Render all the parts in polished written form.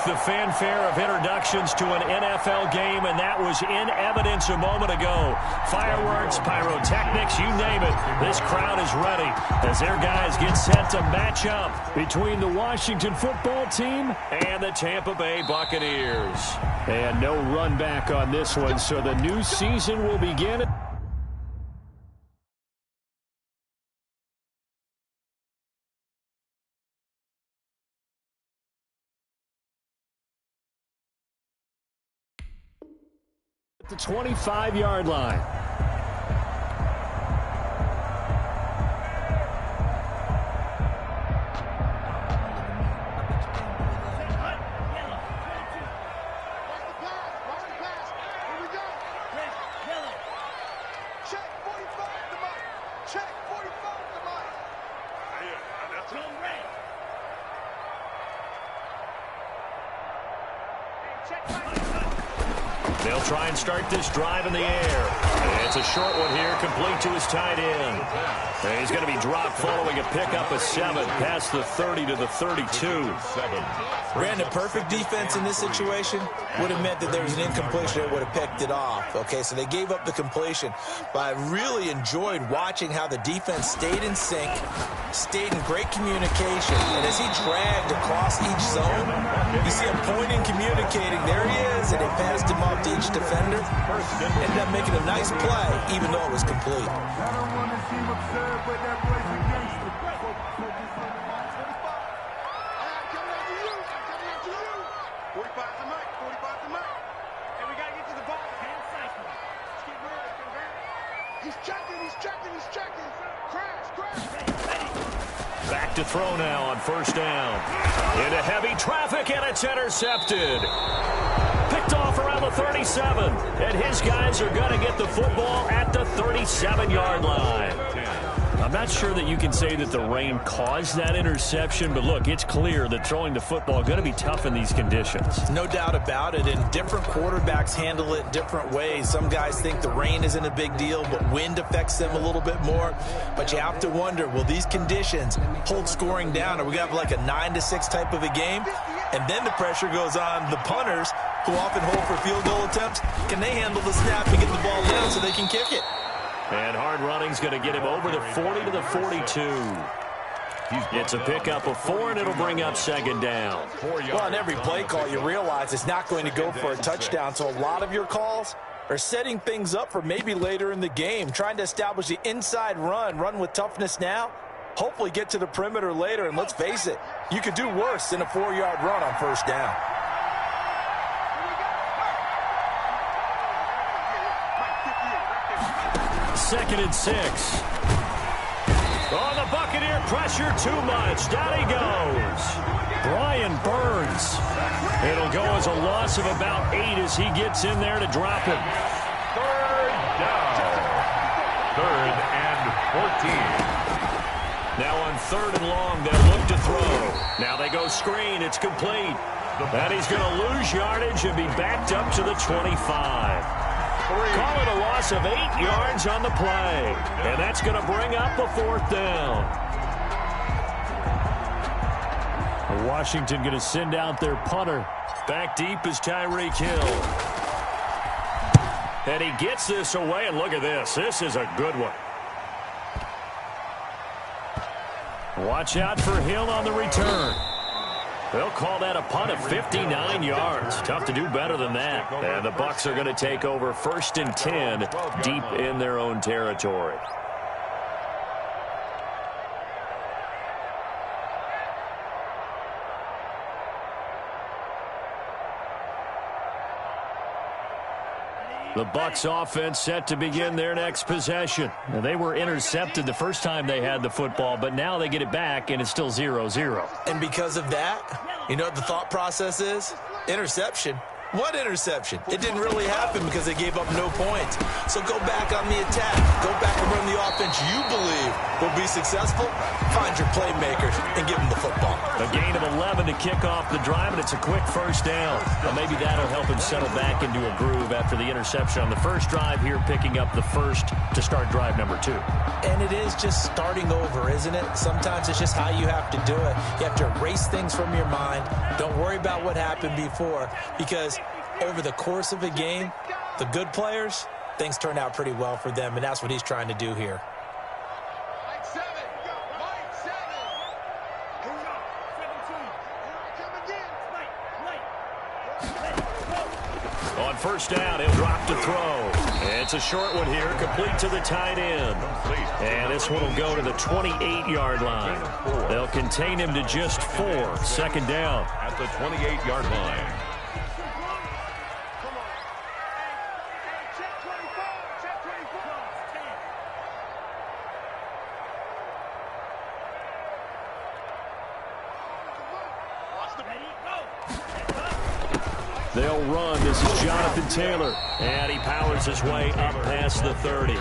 the fanfare of introductions to an NFL game, and that was in evidence a moment ago. Fireworks, pyrotechnics, you name it. This crowd is ready as their guys get set to match up between the Washington football team and the Tampa Bay Buccaneers. And no run back on this one, so the new season will begin. The 25-yard line. They'll try and start this drive in the air. It's a short one here, complete to his tight end. And he's going to be dropped following a pickup of 7 past the 30 to the 32. Brandon, perfect defense in this situation would have meant that there was an incompletion that would have picked it off. Okay, so they gave up the completion. But I really enjoyed watching how the defense stayed in sync, stayed in great communication. And as he dragged across each zone, you see him pointing, communicating. There he is, and they passed him off to each defender. Ended up making a nice play, even though it was complete. Back to throw now on first down. Into heavy traffic, and it's intercepted. Picked off around the 37. And his guys are going to get the football at the 37-yard line. I'm not sure that you can say that the rain caused that interception, but look, it's clear that throwing the football is going to be tough in these conditions. No doubt about it, and different quarterbacks handle it different ways. Some guys think the rain isn't a big deal, but wind affects them a little bit more. But you have to wonder, will these conditions hold scoring down? Are we going to have like a 9-6 type of a game? And then the pressure goes on the punters, who often hold for field goal attempts. Can they handle the snap and get the ball down so they can kick it? And hard running's going to get him over the 40 to the 42. It's a pickup of 4, and it'll bring up second down. Well, on every play call, you realize it's not going to go for a touchdown. So a lot of your calls are setting things up for maybe later in the game, trying to establish the inside run with toughness now, hopefully get to the perimeter later. And let's face it, you could do worse than a 4-yard run on first down. Second and 6. Oh, the Buccaneer pressure too much. Down he goes. Brian Burns. It'll go as a loss of about 8 as he gets in there to drop him. Third down. 3rd and 14. Now on 3rd and long, they'll look to throw. Now they go screen. It's complete. And he's going to lose yardage and be backed up to the 25. Call it a loss of 8 yards on the play. And that's going to bring up a 4th down. Washington going to send out their punter. Back deep is Tyreek Hill. And he gets this away, and look at this. This is a good one. Watch out for Hill on the return. They'll call that a punt of 59 yards. Tough to do better than that. And the Bucs are going to take over 1st and 10 deep in their own territory. The Bucs offense set to begin their next possession. Now, they were intercepted the first time they had the football, but now they get it back, and it's still 0-0. And because of that, you know what the thought process is? Interception. What interception? It didn't really happen because they gave up no points. So go back on the attack. Go back and run the offense you believe will be successful. Find your playmakers and give them the football. A gain of 11 to kick off the drive, and it's a quick first down. Well, maybe that'll help him settle back into a groove after the interception on the first drive here, picking up the first to start drive number 2. And it is just starting over, isn't it? Sometimes it's just how you have to do it. You have to erase things from your mind. Don't worry about what happened before, because over the course of a game, the good players, things turn out pretty well for them, and that's what he's trying to do here. On first down, he'll drop to throw. It's a short one here, complete to the tight end. And this one will go to the 28-yard line. They'll contain him to just 4. Second down. At the 28-yard line. They'll run. This is Jonathan Taylor. And he powers his way up past the 30.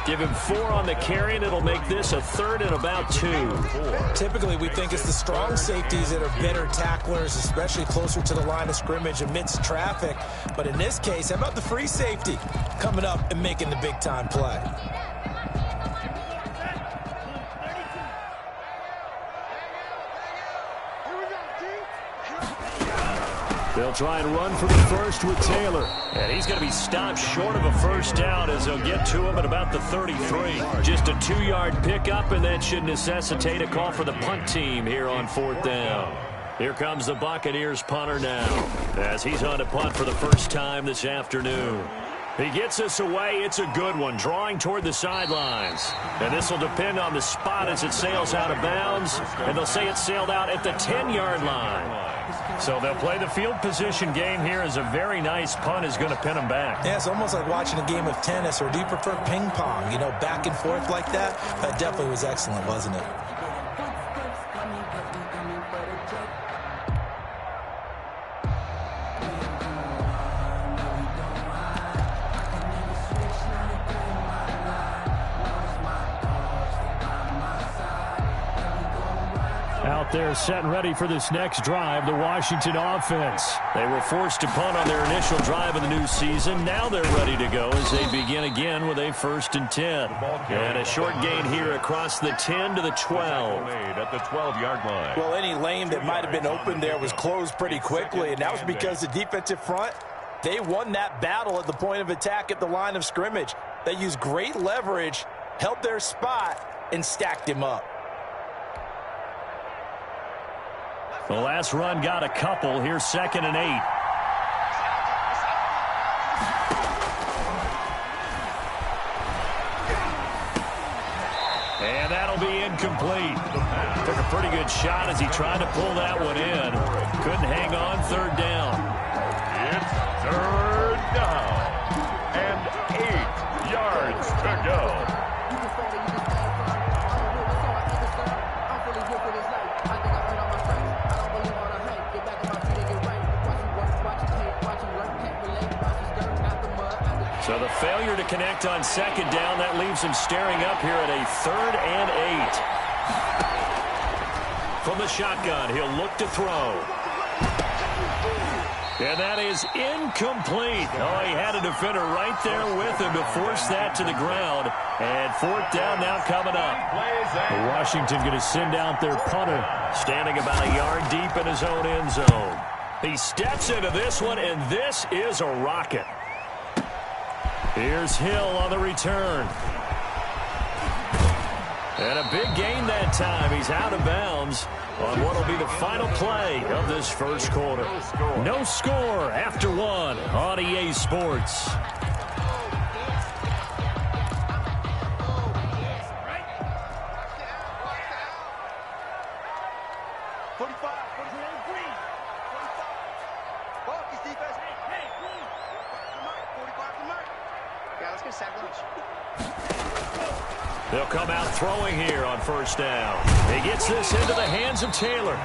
Give him 4 on the carry, and it'll make this a 3rd and about 2. Typically, we think it's the strong safeties that are better tacklers, especially closer to the line of scrimmage amidst traffic. But in this case, how about the free safety coming up and making the big-time play? They'll try and run for the first with Taylor. And he's going to be stopped short of a first down as they'll get to him at about the 33. Just a 2-yard pickup, and that should necessitate a call for the punt team here on 4th down. Here comes the Buccaneers punter now as he's on to punt for the first time this afternoon. He gets this away. It's a good one, drawing toward the sidelines. And this will depend on the spot as it sails out of bounds. And they'll say it sailed out at the 10-yard line. So they'll play the field position game here as a very nice punt is going to pin them back. Yeah, it's almost like watching a game of tennis, or do you prefer ping pong? You know, back and forth like that? That definitely was excellent, wasn't it? Out there set and ready for this next drive, the Washington offense. They were forced to punt on their initial drive of the new season. Now they're ready to go as they begin again with a 1st and 10. And a short gain here across the 10 to the 12. At the 12-yard line. Well, any lane that might have been open there was closed pretty quickly, and that was because the defensive front, they won that battle at the point of attack at the line of scrimmage. They used great leverage, held their spot, and stacked him up. The last run got a couple. Here's 2nd and 8. And that'll be incomplete. Took a pretty good shot as he tried to pull that one in. Couldn't hang on. 3rd down. It's 3rd down. And 8 yards to go. So the failure to connect on 2nd down, that leaves him staring up here at a 3rd and 8. From the shotgun, he'll look to throw. And that is incomplete. Oh, he had a defender right there with him to force that to the ground. And 4th down now coming up. Washington going to send out their punter, standing about a yard deep in his own end zone. He steps into this one, and this is a rocket. Here's Hill on the return. And a big gain that time. He's out of bounds on what will be the final play of this first quarter. No score after 1 on EA Sports. They'll come out throwing here on 1st down. He gets this into the hands of Taylor.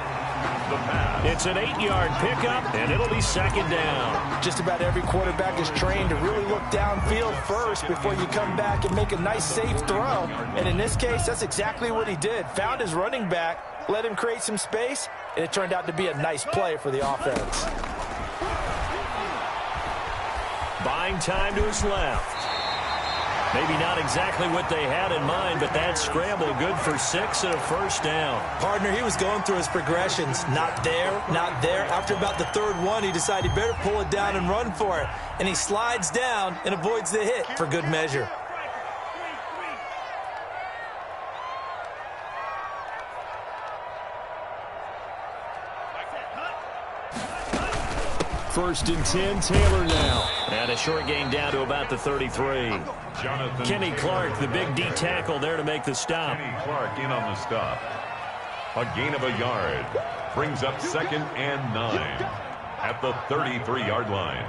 The pass. It's an 8-yard pickup, and it'll be second down. Just about every quarterback is trained to really look downfield first before you come back and make a nice, safe throw. And in this case, that's exactly what he did. Found his running back, let him create some space, and it turned out to be a nice play for the offense. Buying time to his left. Maybe not exactly what they had in mind, but that scramble good for 6 and a first down. Partner, he was going through his progressions. Not there, not there. After about the third one, he decided he better pull it down and run for it. And he slides down and avoids the hit for good measure. First and 10, Taylor now. And a short gain down to about the 33. Kenny Clark, the big D tackle there to make the stop. Kenny Clark in on the stop. A gain of a yard. Brings up 2nd and 9 at the 33-yard line.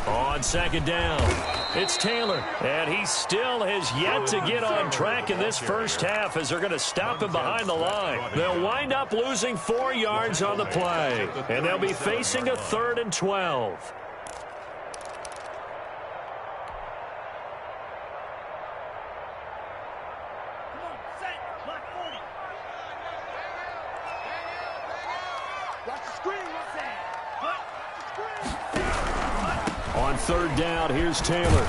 On second down, it's Taylor. And he still has yet to get on track in this first half as they're going to stop him behind the line. They'll wind up losing 4 yards on the play. And they'll be facing a 3rd and 12. On 3rd down, here's Taylor.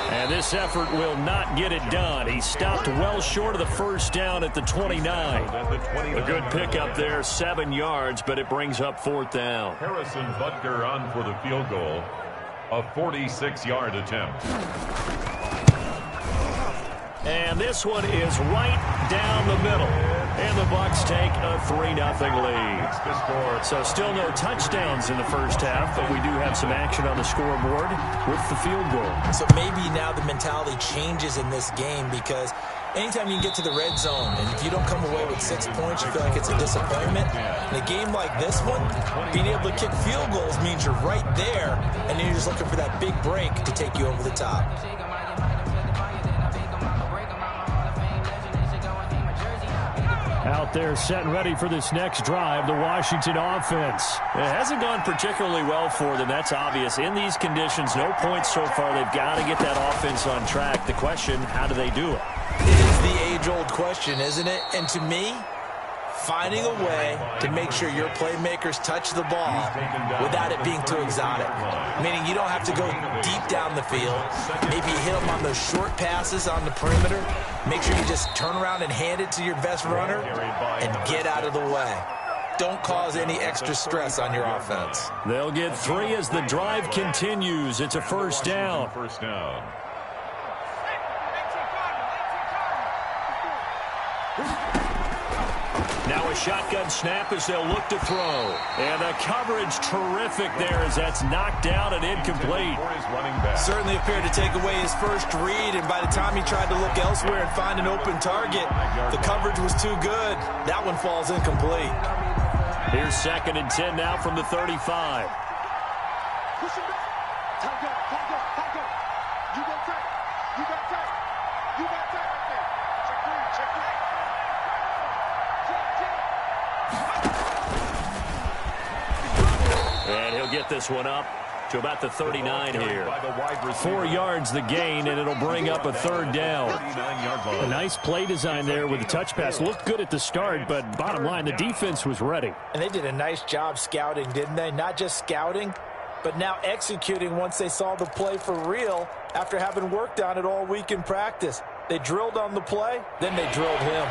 And this effort will not get it done. He stopped well short of the first down at the 29. A good pickup there, 7 yards, but it brings up 4th down. Harrison Butker on for the field goal. A 46-yard attempt. And this one is right down the middle. And the Bucs take a 3-0 lead. So still no touchdowns in the first half, but we do have some action on the scoreboard with the field goal. So maybe now the mentality changes in this game because anytime you get to the red zone and if you don't come away with 6 points, you feel like it's a disappointment. In a game like this one, being able to kick field goals means you're right there, and then you're just looking for that big break to take you over the top. Out there set and ready for this next drive, the Washington offense. It hasn't gone particularly well for them, that's obvious. In these conditions, no points so far. They've got to get that offense on track. The question, how do they do it? It is the age-old question, isn't it? And to me, finding a way to make sure your playmakers touch the ball without it being too exotic. Meaning you don't have to go deep down the field. Maybe you hit them on those short passes on the perimeter. Make sure you just turn around and hand it to your best runner and get out of the way. Don't cause any extra stress on your offense. They'll get 3 as the drive continues. It's a first down. First down. Now a shotgun snap as they'll look to throw. And the coverage terrific there as that's knocked down and incomplete. Certainly appeared to take away his first read, and by the time he tried to look elsewhere and find an open target, the coverage was too good. That one falls incomplete. Here's 2nd and 10 now from the 35. Push him back. Time go. You got time. You got time. You got time right there. Check three. And he'll get this one up to about the 39 here. 4 yards the gain, and it'll bring up a 3rd down. A nice play design there with the touch pass. Looked good at the start, but bottom line, the defense was ready. And they did a nice job scouting, didn't they? Not just scouting, but now executing once they saw the play for real after having worked on it all week in practice. They drilled on the play, then they drilled him.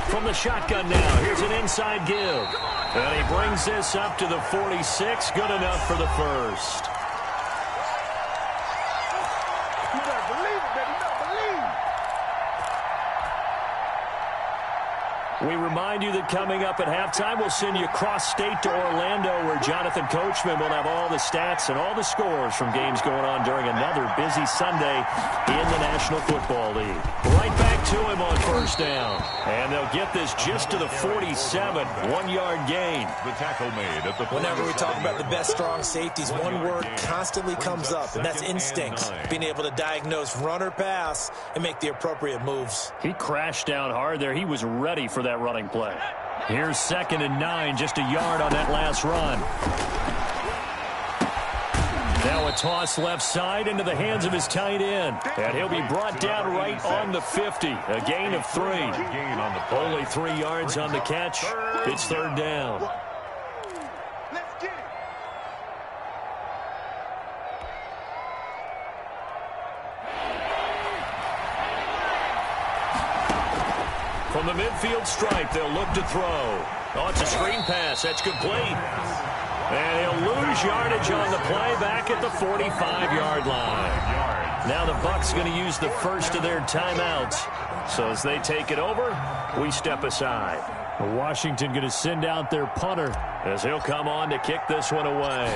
From the shotgun now, here's an inside give. And he brings this up to the 46. Good enough for the first. You better believe it, baby. You better believe. We remind you that coming up at halftime, we'll send you cross-state to Orlando, where Jonathan Coachman will have all the stats and all the scores from games going on during another busy Sunday in the National Football League. Right back to him on first down. And they'll get this just to the 47, 1-yard gain. The tackle made at the Whenever we talk about the best strong safeties, one word constantly comes up, and that's instinct. Being able to diagnose run or pass and make the appropriate moves. He crashed down hard there. He was ready for that running play. Here's 2nd and 9, just a yard on that last run. Now a toss left side into the hands of his tight end. And he'll be brought down right on the 50. A gain of 3. Only 3 yards on the catch. It's 3rd down. Let's get it. From the midfield stripe, they'll look to throw. Oh, it's a screen pass. That's complete. And he'll lose yardage on the play back at the 45-yard line. Now the Bucs going to use the first of their timeouts. So as they take it over, we step aside. Washington going to send out their punter as he'll come on to kick this one away.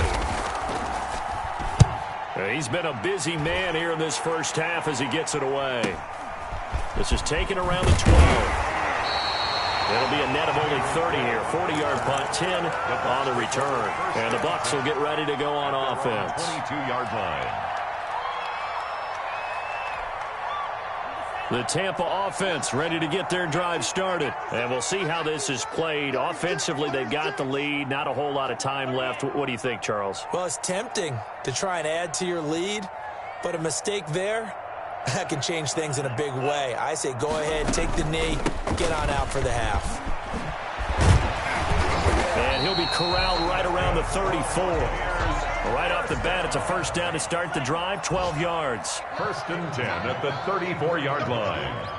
He's been a busy man here in this first half as he gets it away. This is taken around the 12. It'll be a net of only 30 here. 40-yard punt, 10 on the return. And the Bucs will get ready to go on offense. 22-yard line. The Tampa offense ready to get their drive started. And we'll see how this is played. Offensively, they've got the lead. Not a whole lot of time left. What do you think, Charles? Well, it's tempting to try and add to your lead, but a mistake there, that can change things in a big way. I say go ahead, take the knee, get on out for the half. And he'll be corralled right around the 34. Right off the bat, it's a first down to start the drive, 12 yards. 1st and 10 at the 34-yard line.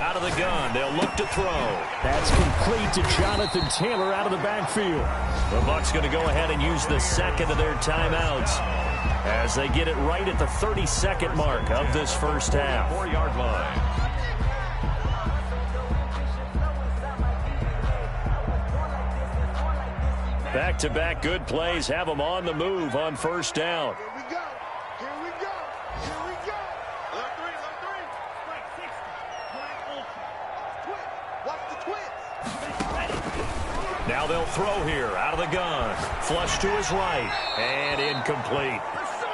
Out of the gun, they'll look to throw. That's complete to Jonathan Taylor out of the backfield. The Bucs going to go ahead and use the second of their timeouts as they get it right at the 32nd mark of this first half. 4-yard line. Back-to-back good plays have them on the move on first down. Here we go. Here we go. Here we go. Look three. Strike 60. Flag ultra. Twist. Watch the twist. Now they'll throw here out of the gun. Flush to his right and incomplete.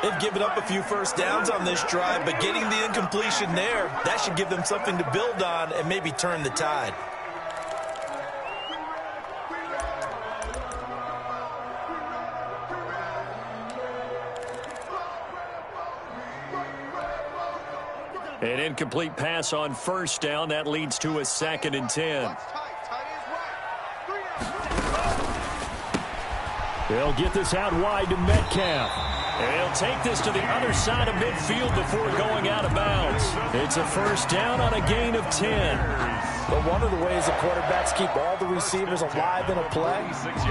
They've given up a few first downs on this drive, but getting the incompletion there, that should give them something to build on and maybe turn the tide. An incomplete pass on first down. That leads to a 2nd and 10. They'll get this out wide to Metcalf. And he'll take this to the other side of midfield before going out of bounds. It's a first down on a gain of 10. But one of the ways that quarterbacks keep all the receivers alive in a play,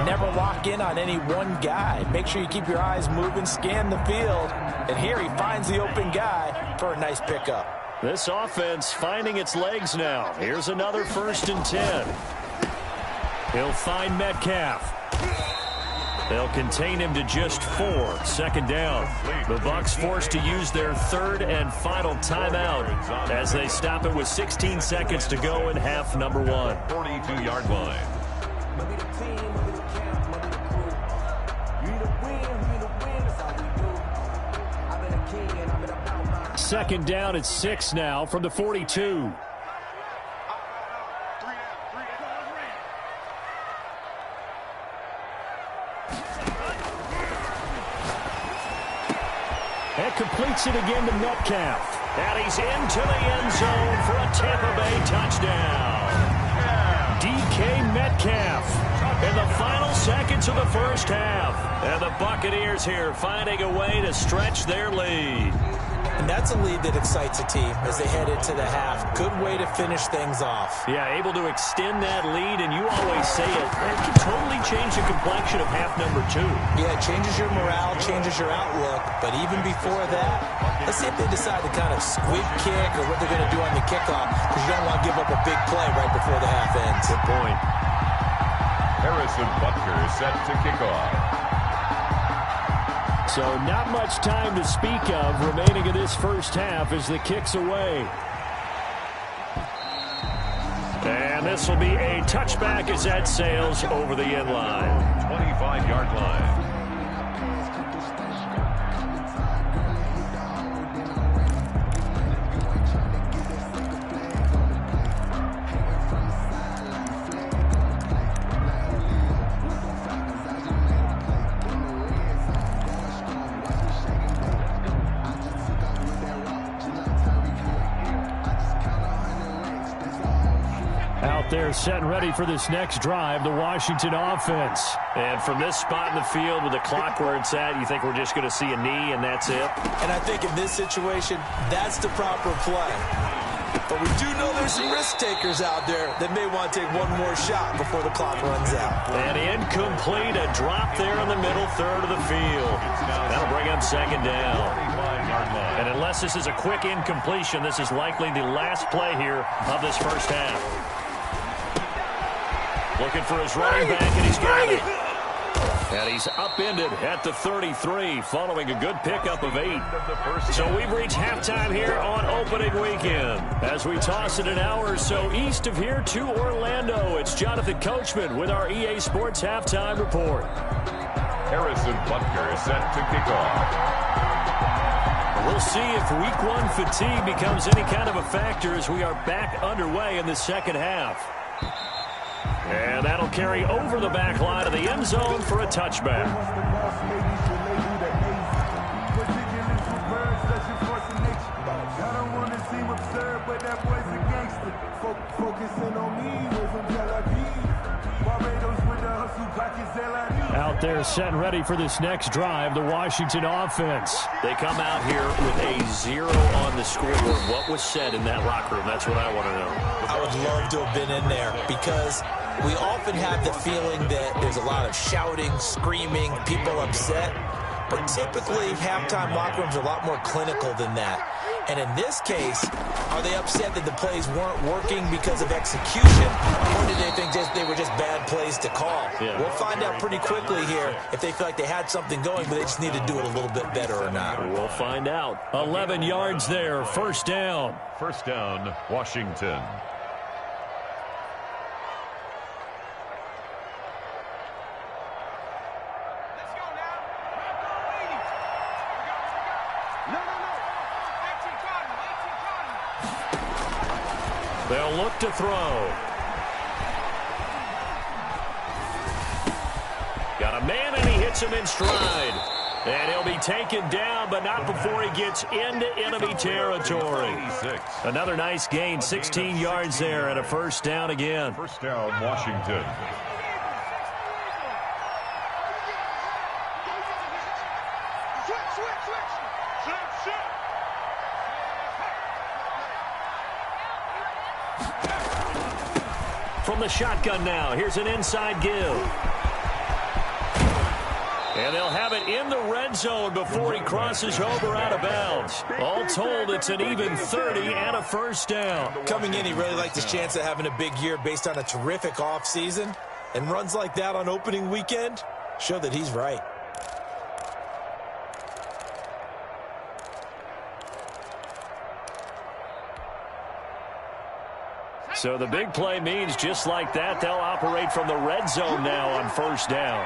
never lock in on any one guy. Make sure you keep your eyes moving, scan the field. And here he finds the open guy for a nice pickup. This offense finding its legs now. Here's another 1st and 10. He'll find Metcalf. They'll contain him to just 4. 2nd down. The Bucs forced to use their 3rd and final timeout as they stop it with 16 seconds to go in half number 1. 42-yard line. 2nd down at 6 now from the 42. That completes it again to Metcalf. And he's into the end zone for a Tampa Bay touchdown. DK Metcalf in the final seconds of the first half. And the Buccaneers here finding a way to stretch their lead. And that's a lead that excites a team as they head into the half. Good way to finish things off. Yeah, able to extend that lead, and you always say it can totally change the complexion of half number 2. Yeah, it changes your morale, changes your outlook. But even before that, let's see if they decide to kind of squib kick or what they're going to do on the kickoff, because you don't want to give up a big play right before the half ends. Good point. Harrison Butker set to kick off. So not much time to speak of remaining in this first half as the kick's away. And this will be a touchback as that sails over the end line. 25-yard line. They're set and ready for this next drive, the Washington offense. And from this spot in the field with the clock where it's at, you think we're just going to see a knee and that's it? And I think in this situation, that's the proper play. But we do know there's some risk takers out there that may want to take one more shot before the clock runs out. And incomplete, a drop there in the middle third of the field. That'll bring up second down. And unless this is a quick incompletion, this is likely the last play here of this first half. Looking for his running back, and he's got it. And he's upended at the 33, following a good pickup of 8. So we've reached halftime here on opening weekend. As we toss it an hour or so east of here to Orlando, it's Jonathan Coachman with our EA Sports Halftime Report. Harrison Butker set to kick off. We'll see if week one fatigue becomes any kind of a factor as we are back underway in the second half. And that'll carry over the back line of the end zone for a touchback. Out there set and ready for this next drive, the Washington offense. They come out here with a 0 on the scoreboard. What was said in that locker room? That's what I want to know. I would love to have been in there because we often have the feeling that there's a lot of shouting, screaming, people upset. But typically, halftime locker rooms are a lot more clinical than that. And in this case, are they upset that the plays weren't working because of execution? Or did they think they were just bad plays to call? Yeah. We'll find out pretty quickly here if they feel like they had something going, but they just need to do it a little bit better or not. We'll find out. 11 yards there, first down. First down, Washington. They'll look to throw. Got a man, and he hits him in stride. And he'll be taken down, but not before he gets into enemy territory. Another nice gain, 16 yards there, and a first down again. First down, Washington. From the shotgun now, here's an inside give. And they'll have it in the red zone before he crosses over out of bounds. All told, it's an even 30 and a first down. Coming in, he really liked his chance of having a big year based on a terrific offseason. And runs like that on opening weekend show that he's right. So the big play means just like that, they'll operate from the red zone now on first down.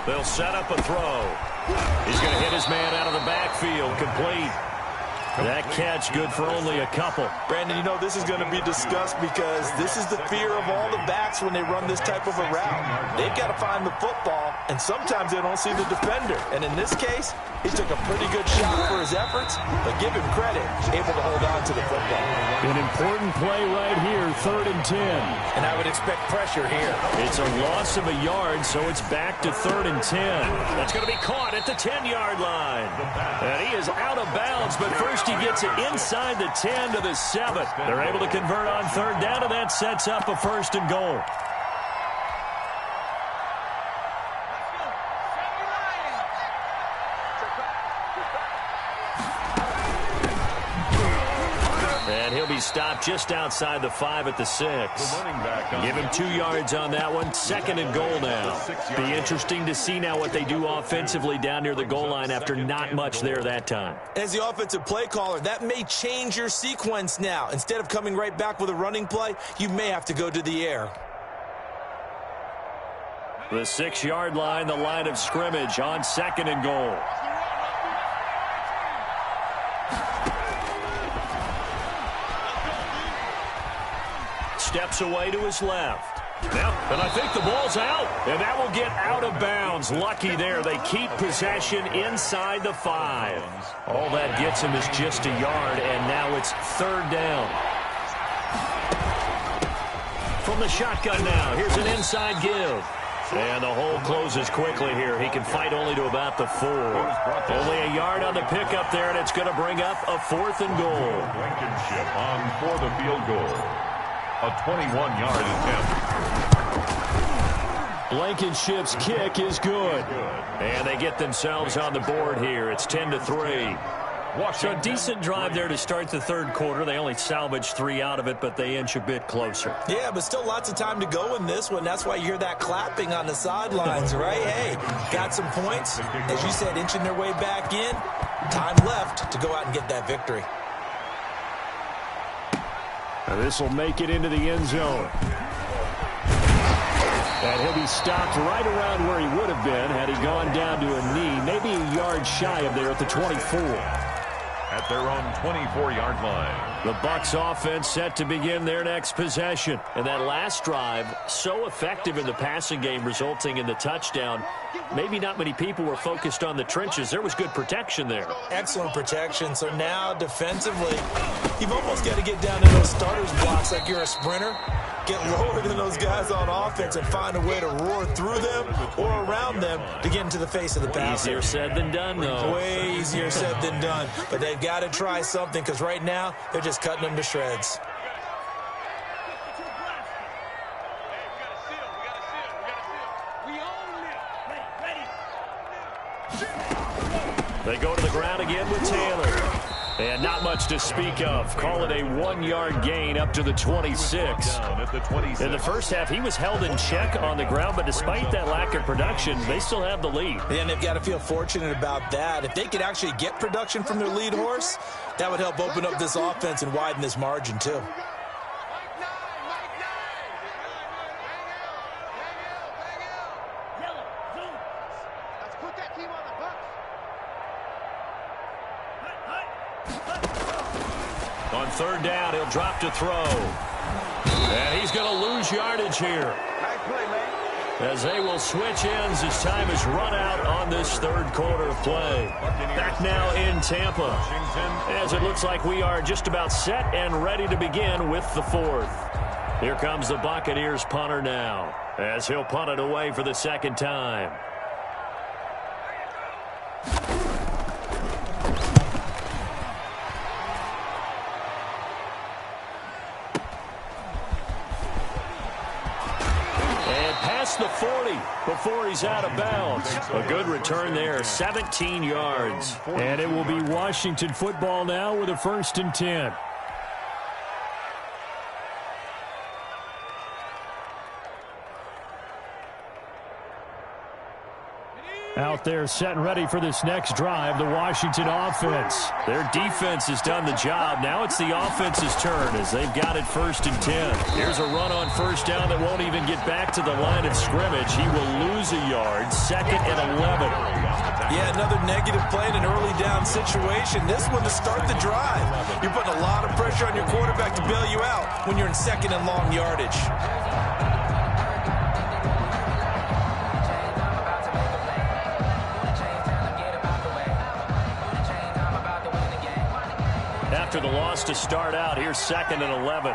They'll set up a throw. He's going to hit his man out of the backfield, complete. That catch good for only a couple. Brandon, you know this is going to be discussed because this is the fear of all the backs when they run this type of a route. They've got to find the football, and sometimes they don't see the defender. And in this case, he took a pretty good shot for his efforts, but give him credit, able to hold on to the football. An important play right here, 3rd and 10. And I would expect pressure here. It's a loss of a yard, so it's back to 3rd and 10. That's going to be caught at the 10-yard line. And he is out of bounds, but first he gets it inside the 10 to the 7. They're able to convert on 3rd down, and that sets up a 1st and goal. stop just outside the 5 at the 6. Give him 2 yards on that one. 2nd and goal now. Be interesting to see now what they do offensively down near the goal line after not much there that time. As the offensive play caller, that may change your sequence now. Instead of coming right back with a running play, you may have to go to the air. The 6-yard line, the line of scrimmage on 2nd and goal. Steps away to his left. Yep, and I think the ball's out, and that will get out of bounds. Lucky there. They keep possession inside the 5. All that gets him is just a yard, and now it's 3rd down. From the shotgun now, here's an inside give. And the hole closes quickly here. He can fight only to about the 4. Only a yard on the pickup there, and it's going to bring up a 4th and goal. Blankenship on for the field goal. A 21-yard attempt. Blankenship's kick is good. And they get themselves on the board here. It's 10-3. So a decent drive there to start the 3rd quarter. They only salvaged 3 out of it, but they inch a bit closer. Yeah, but still lots of time to go in this one. That's why you hear that clapping on the sidelines, right? Hey, got some points. As you said, inching their way back in. Time left to go out and get that victory. This will make it into the end zone. And he'll be stopped right around where he would have been had he gone down to a knee, maybe a yard shy of there at the 24. At their own 24-yard line. The Bucs offense set to begin their next possession. And that last drive, so effective in the passing game, resulting in the touchdown. Maybe not many people were focused on the trenches. There was good protection there. Excellent protection. So now defensively, you've almost got to get down to those starters blocks like you're a sprinter. Get lower than those guys on offense and find a way to roar through them or around them to get into the face of the passer. Easier said than done, though. Way easier said than done. But they've got to try something because right now they're just cutting them to shreds. They go to the ground again with Taylor. And not much to speak of. Call it a 1-yard gain up to the 26. In the first half, he was held in check on the ground, but despite that lack of production, they still have the lead. And they've got to feel fortunate about that. If they could actually get production from their lead horse, that would help open up this offense and widen this margin, too. On 3rd down, he'll drop to throw. And he's going to lose yardage here. Nice play, man. As they will switch ends as time is run out on this 3rd quarter of play. Back now in Tampa. As it looks like we are just about set and ready to begin with the 4th. Here comes the Buccaneers punter now. As he'll punt it away for the 2nd time. The 40 before he's out of bounds. A good return there, 17 yards. And it will be Washington football now with a 1st and 10. Out there set and ready for this next drive, the Washington offense. Their defense has done the job. Now it's the offense's turn as they've got it 1st and 10. Here's a run on 1st down that won't even get back to the line of scrimmage. He will lose a yard, 2nd and 11. Yeah, another negative play in an early down situation. This one to start the drive. You're putting a lot of pressure on your quarterback to bail you out when you're in 2nd and long yardage. After the loss to start out, here's 2nd and 11.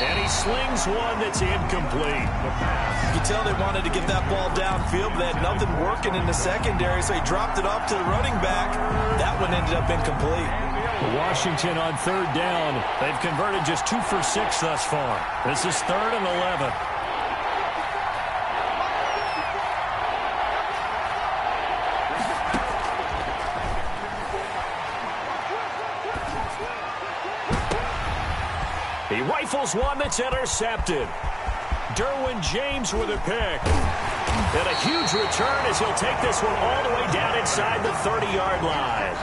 And he slings one that's incomplete. You can tell they wanted to get that ball downfield, but they had nothing working in the secondary, so he dropped it off to the running back. That one ended up incomplete. Washington on 3rd down. They've converted just 2 for 6 thus far. This is 3rd and 11. He rifles one that's intercepted. Derwin James with a pick. And a huge return as he'll take this one all the way down inside the 30-yard line.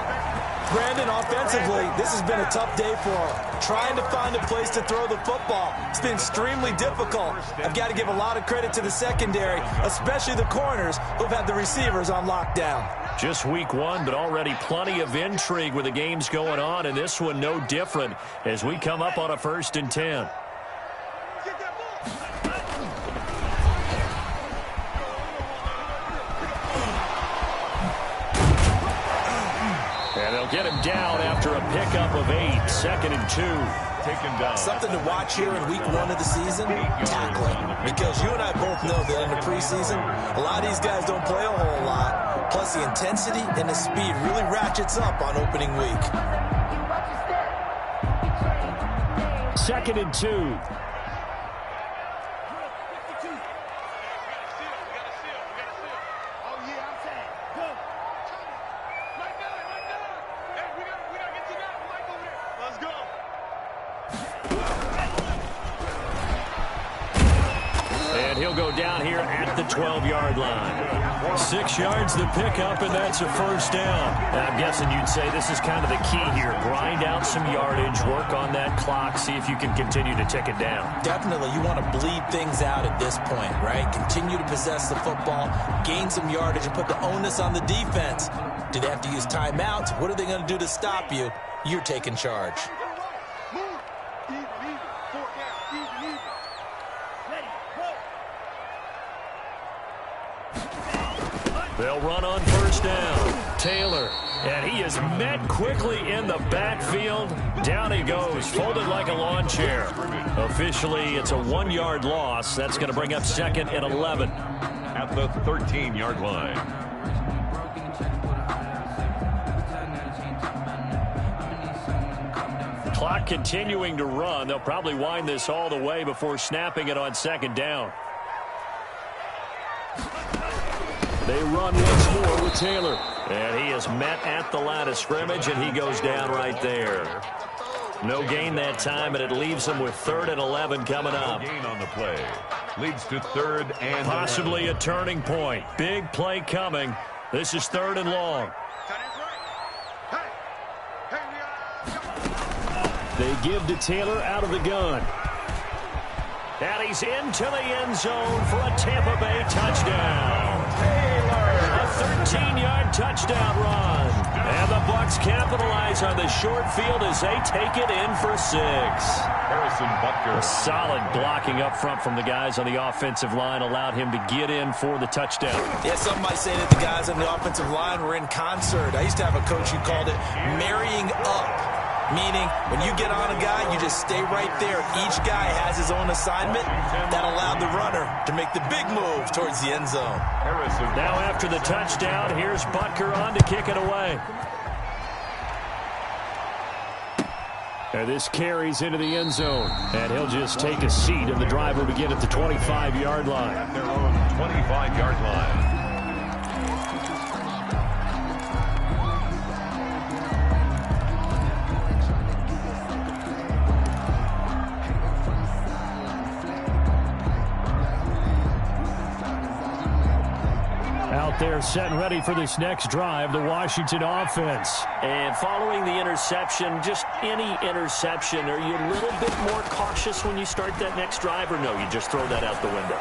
Brandon, offensively, this has been a tough day for him. Trying to find a place to throw the football. It's been extremely difficult. I've got to give a lot of credit to the secondary, especially the corners who've had the receivers on lockdown. Just week one, but already plenty of intrigue with the games going on, and this one no different as we come up on a 1st and 10. And they'll get him down after a pickup of 8, 2nd and 2. Taken down. Something to watch here in week 1 of the season, tackling. Because you and I both know that in the preseason, a lot of these guys don't play a whole lot. Plus the intensity and the speed really ratchets up on opening week. 2nd and 2. He'll go down here at the 12-yard line. 6 yards the pickup, and that's a 1st down. And I'm guessing you'd say this is kind of the key here. Grind out some yardage, work on that clock, see if you can continue to tick it down. Definitely. You want to bleed things out at this point, right? Continue to possess the football, gain some yardage, and put the onus on the defense. Do they have to use timeouts? What are they going to do to stop you? You're taking charge. They'll run on 1st down. Taylor, and he is met quickly in the backfield. Down he goes, folded like a lawn chair. Officially, it's a 1-yard loss. That's going to bring up 2nd and 11. At the 13-yard line. Clock continuing to run. They'll probably wind this all the way before snapping it on 2nd down. They run once more with Taylor. And he is met at the line of scrimmage, and he goes down right there. No gain that time, and it leaves him with 3rd and 11 coming up. Gain on the play. Leads to 3rd and possibly 11. A turning point. Big play coming. This is 3rd and long. They give to Taylor out of the gun. And he's into the end zone for a Tampa Bay touchdown. Taylor, a 13-yard touchdown run. And the Bucs capitalize on the short field as they take it in for 6. Harrison Butker. A solid blocking up front from the guys on the offensive line allowed him to get in for the touchdown. Yeah, some might say that the guys on the offensive line were in concert. I used to have a coach who called it marrying up. Meaning, when you get on a guy, you just stay right there. Each guy has his own assignment. That allowed the runner to make the big move towards the end zone. Now after the touchdown, here's Butker on to kick it away. And this carries into the end zone. And he'll just take a seat, and the drive will begin at the 25-yard line. At their own 25-yard line. They're set and ready for this next drive, the Washington offense. And following the interception, just any interception, are you a little bit more cautious when you start that next drive, or no, you just throw that out the window?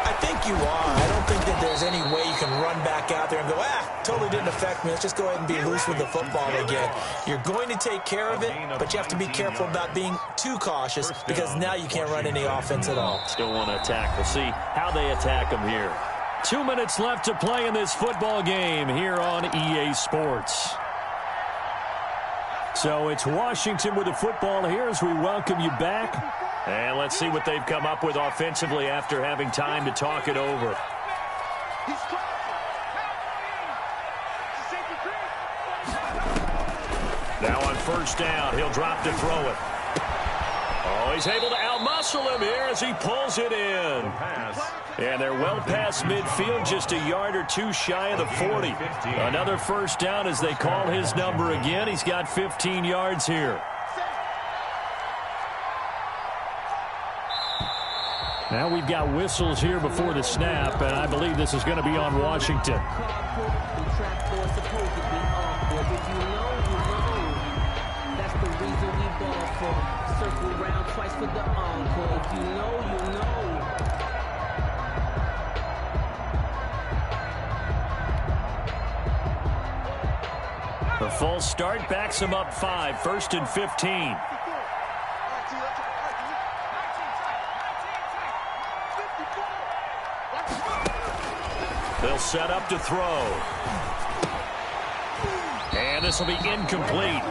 I think you are. I don't think that there's any way you can run back out there and go, totally didn't affect me. Let's just go ahead and be loose with the football again. You're going to take care of it, but you have to be careful about being too cautious because now you can't run any offense at all. Still want to attack. We'll see how they attack them here. 2 minutes left to play in this football game here on EA Sports. So it's Washington with the football here as we welcome you back. And let's see what they've come up with offensively after having time to talk it over. Now on 1st down, he'll drop to throw it. Oh, he's able to outmuscle him here as he pulls it in. And they're well past midfield, just a yard or two shy of the 40. Another 1st down as they call his number again. He's got 15 yards here. Now we've got whistles here before the snap, and I believe this is going to be on Washington. That's the reason we ball for. Circle round twice for the encore. If you know, you know. The false start backs him up 5, 1st and 15. They'll set up to throw. And this will be incomplete.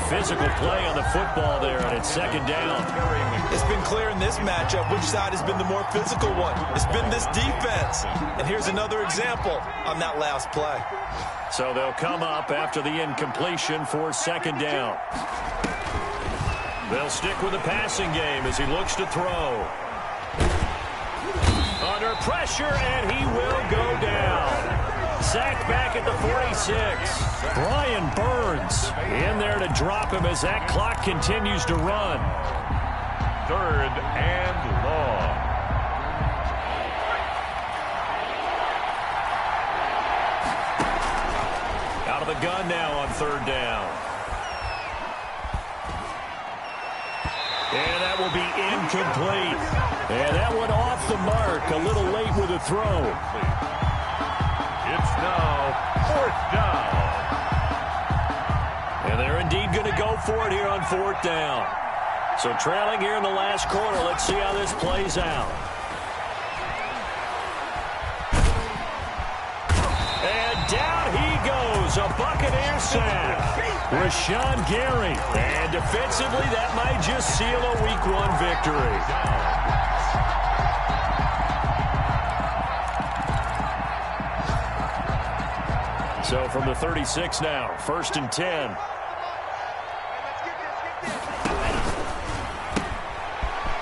Physical play on the football there, and it's 2nd down. It's been clear in this matchup which side has been the more physical one. It's been this defense. And here's another example on that last play. So they'll come up after the incompletion for 2nd down. They'll stick with the passing game as he looks to throw. Under pressure, and he will go down. Sacked back at the 46. Brian Burns in there to drop him as that clock continues to run. 3rd and long. Out of the gun now on 3rd down. And that will be incomplete. And that one off the mark. A little late with a throw. It's now 4th down. And they're indeed going to go for it here on 4th down. So trailing here in the last quarter. Let's see how this plays out. And down he goes. A Buccaneer sack. Rashawn Gary. And defensively, that might just seal a Week 1 victory. So from the 36 now, 1st and 10.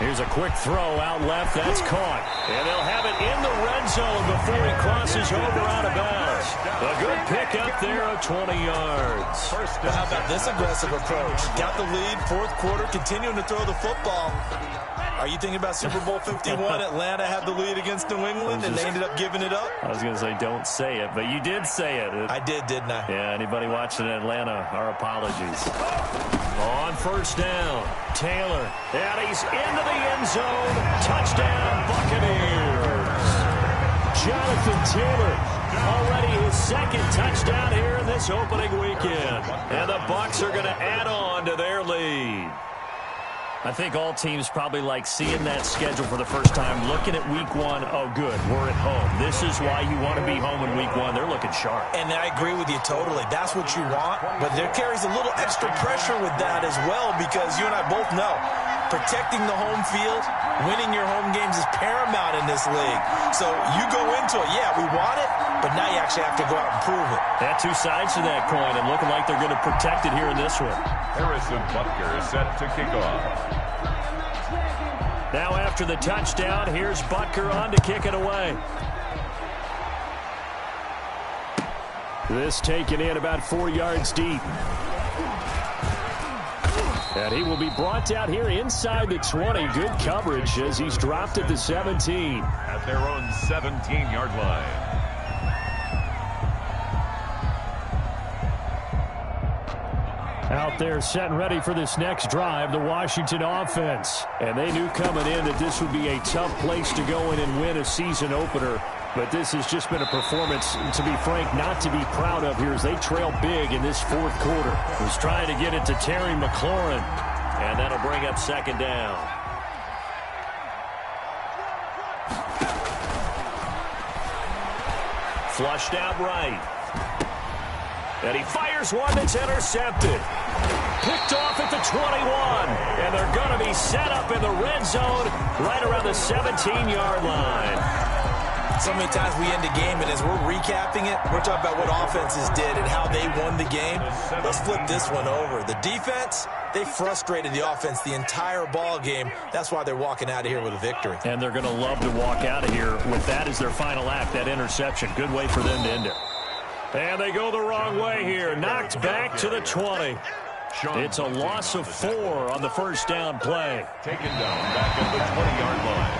Here's a quick throw out left. That's caught. And they'll have it in the red zone before he crosses over out of bounds. A good pick up there of 20 yards. Well, how about this aggressive approach? Got the lead, 4th quarter, continuing to throw the football. Are you thinking about Super Bowl 51? Atlanta had the lead against New England, and they ended up giving it up? I was going to say don't say it, but you did say it. I did, didn't I? Yeah, anybody watching Atlanta, our apologies. On 1st down, Taylor. And he's into the end zone. Touchdown, Buccaneers. Jonathan Taylor, already his 2nd touchdown here in this opening weekend. And the Bucs are going to add on to their lead. I think all teams probably like seeing that schedule for the first time, looking at Week 1. Oh, good, we're at home. This is why you want to be home in Week 1. They're looking sharp. And I agree with you totally. That's what you want. But there carries a little extra pressure with that as well, because you and I both know protecting the home field, winning your home games is paramount in this league. So you go into it, yeah, we want it, but now you actually have to go out and prove it. They have 2 sides to that coin, and looking like they're going to protect it here in this one. Harrison Butker is set to kick off. Now after the touchdown, here's Butker on to kick it away. This taken in about 4 yards deep. And he will be brought down here inside the 20. Good coverage as he's dropped at the 17. At their own 17-yard line. Out there set and ready for this next drive, the Washington offense. And they knew coming in that this would be a tough place to go in and win a season opener. But this has just been a performance, to be frank, not to be proud of here as they trail big in this 4th quarter. Was trying to get it to Terry McLaurin. And that'll bring up 2nd down. Flushed out right. And he fires one that's intercepted. Picked off at the 21. And they're going to be set up in the red zone right around the 17-yard line. So many times we end a game, and as we're recapping it, we're talking about what offenses did and how they won the game. Let's flip this one over. The defense, they frustrated the offense the entire ball game. That's why they're walking out of here with a victory. And they're going to love to walk out of here with that as their final act, that interception. Good way for them to end it. And they go the wrong way here. Knocked back to the 20. It's a loss of 4 on the 1st down play. Taken down back at the 20-yard line.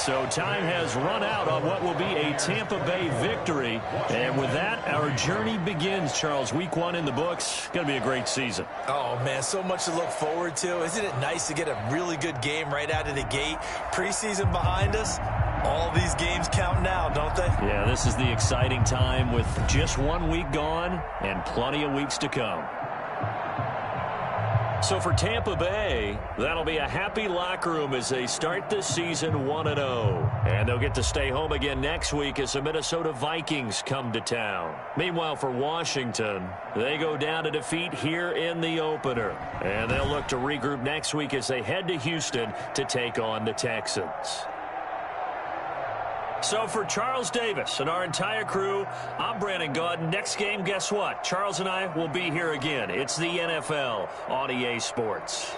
So time has run out on what will be a Tampa Bay victory. And with that, our journey begins, Charles. Week 1 in the books. Going to be a great season. Oh, man, so much to look forward to. Isn't it nice to get a really good game right out of the gate? Preseason behind us. All these games count now, don't they? Yeah, this is the exciting time with just 1 week gone and plenty of weeks to come. So for Tampa Bay, that'll be a happy locker room as they start this season 1-0. And they'll get to stay home again next week as the Minnesota Vikings come to town. Meanwhile, for Washington, they go down to defeat here in the opener. And they'll look to regroup next week as they head to Houston to take on the Texans. So for Charles Davis and our entire crew, I'm Brandon Gaudin. Next game, guess what? Charles and I will be here again. It's the NFL on EA Sports.